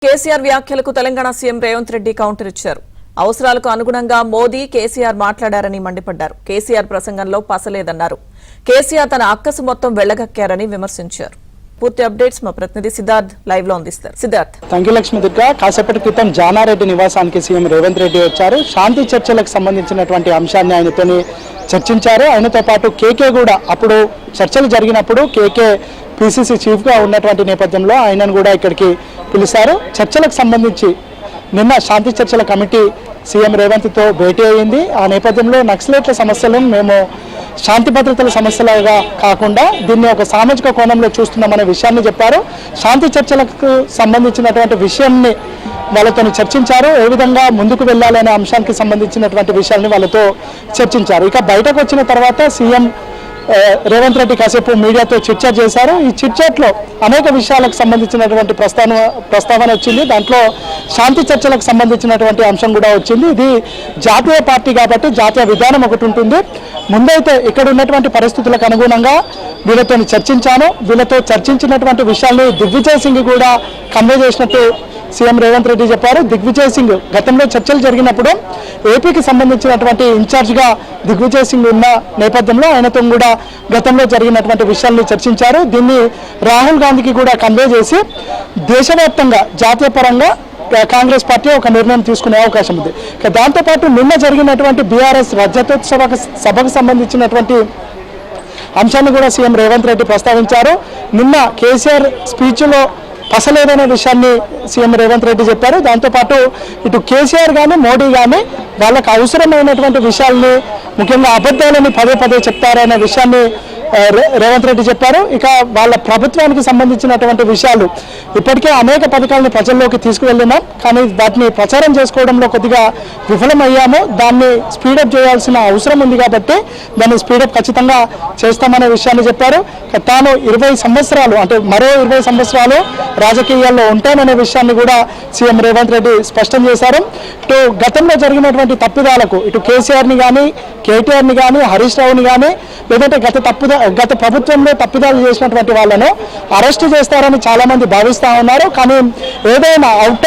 కేసీఆర్ వ్యాఖ్యలకు Telangana CM Revanth Reddy counter ఇచ్చారు. అవసరాలకు అనుగుణంగా మోదీ కేసీఆర్ మాట్లాడారని మండిపడ్డారు. కేసీఆర్ ప్రసంగంలో పసలేదన్నారు. కేసీఆర్ తన అక్కసు మొత్తం వెళ్లగక్కారని విమర్శించారు. పూర్తి అప్డేట్స్ మా ప్రతినిధి సిద్ధార్థ్ లైవ్ లో అందిస్తారు. సిద్ధార్థ్. తంగిలక్ష్మి దుర్గా కాసేపటి క్రితం జానారెడ్డి నివాసానికి సీఎం రేవంత్ రెడ్డి వచ్చారు. శాంతి చర్చలకు సంబంధించినటువంటి అంశాన్ని ఆయనతో చర్చించారు. ఆయనతో పాటు కేకే కూడా అప్పుడు చర్చలు జరిగినప్పుడు కేకే పీసీసీ చీఫ్గా ఉన్నటువంటి నేపథ్యంలో ఆయనను కూడా ఇక్కడికి పిలిచారు. చర్చలకు సంబంధించి నిన్న శాంతి చర్చల కమిటీ సీఎం రేవంత్తో భేటీ అయింది. ఆ నేపథ్యంలో నక్సలైట్ల సమస్యలను మేము శాంతి భద్రతల సమస్యలుగా కాకుండా దీన్ని ఒక సామాజిక కోణంలో చూస్తున్నామనే విషయాన్ని చెప్పారు. శాంతి చర్చలకు సంబంధించినటువంటి విషయాన్ని వాళ్ళతో చర్చించారు. ఏ విధంగా ముందుకు వెళ్ళాలనే అంశానికి సంబంధించినటువంటి విషయాల్ని వాళ్ళతో చర్చించారు. ఇక బయటకు వచ్చిన తర్వాత సీఎం రేవంత్ రెడ్డి కాసేపు మీడియాతో చిట్చాట్ చేశారు. ఈ చిట్చాట్లో అనేక విషయాలకు సంబంధించినటువంటి ప్రస్తావన వచ్చింది. దాంట్లో శాంతి చర్చలకు సంబంధించినటువంటి అంశం కూడా వచ్చింది. ఇది జాతీయ పార్టీ కాబట్టి జాతీయ విధానం ఒకటి ఉంటుంది. ముందైతే ఇక్కడ ఉన్నటువంటి పరిస్థితులకు అనుగుణంగా వీళ్ళతో చర్చించాను. వీళ్ళతో చర్చించినటువంటి విషయాల్ని దిగ్విజయ్ సింగ్ కూడా కన్వే చేసినట్టు సీఎం రేవంత్ రెడ్డి చెప్పారు. దిగ్విజయ్ సింగ్ గతంలో చర్చలు జరిగినప్పుడు ఏపీకి సంబంధించినటువంటి ఇన్ఛార్జ్గా దిగ్విజయ్ సింగ్ ఉన్న నేపథ్యంలో ఆయనతో కూడా గతంలో జరిగినటువంటి విషయాలను చర్చించారు. దీన్ని రాహుల్ గాంధీకి కూడా కన్వే చేసి దేశవ్యాప్తంగా జాతీయ పరంగా కాంగ్రెస్ పార్టీ ఒక నిర్ణయం తీసుకునే అవకాశం ఉంది. దాంతోపాటు నిన్న జరిగినటువంటి బీఆర్ఎస్ రజతోత్సవ సభకు సంబంధించినటువంటి అంశాన్ని కూడా సీఎం రేవంత్ రెడ్డి ప్రస్తావించారు. నిన్న కేసీఆర్ స్పీచ్లో పసలేదనే విషయాన్ని సీఎం రేవంత్ రెడ్డి చెప్పారు. దాంతోపాటు ఇటు కేసీఆర్ కానీ మోడీ కానీ వాళ్ళకు అవసరమైనటువంటి విషయాల్ని ముఖ్యంగా అబద్ధాలని పదే పదే చెప్తారనే విషయాన్ని రేవంత్ రెడ్డి చెప్పారు. ఇక వాళ్ళ ప్రభుత్వానికి సంబంధించినటువంటి విషయాలు ఇప్పటికే అనేక పథకాలను ప్రజల్లోకి తీసుకువెళ్ళినాం, కానీ వాటిని ప్రచారం చేసుకోవడంలో కొద్దిగా విఫలమయ్యాము. దాన్ని స్పీడప్ చేయాల్సిన అవసరం ఉంది కాబట్టి దాన్ని స్పీడప్ ఖచ్చితంగా చేస్తామనే విషయాన్ని చెప్పారు. తాను 20 సంవత్సరాలు అంటే మరో 20 సంవత్సరాలు రాజకీయాల్లో ఉంటాననే విషయాన్ని కూడా సీఎం రేవంత్ రెడ్డి స్పష్టం చేశారు. ఇటు గతంలో జరిగినటువంటి తప్పిదాలకు ఇటు కేసీఆర్ని కానీ కేటీఆర్ని కానీ హరీష్ రావుని కానీ లేదంటే గత ప్రభుత్వంలో తప్పిదాలు చేసినటువంటి వాళ్ళను అరెస్టు చేస్తారని చాలామంది భావిస్తూ ఉన్నారు. కానీ ఏదైనా అవుట్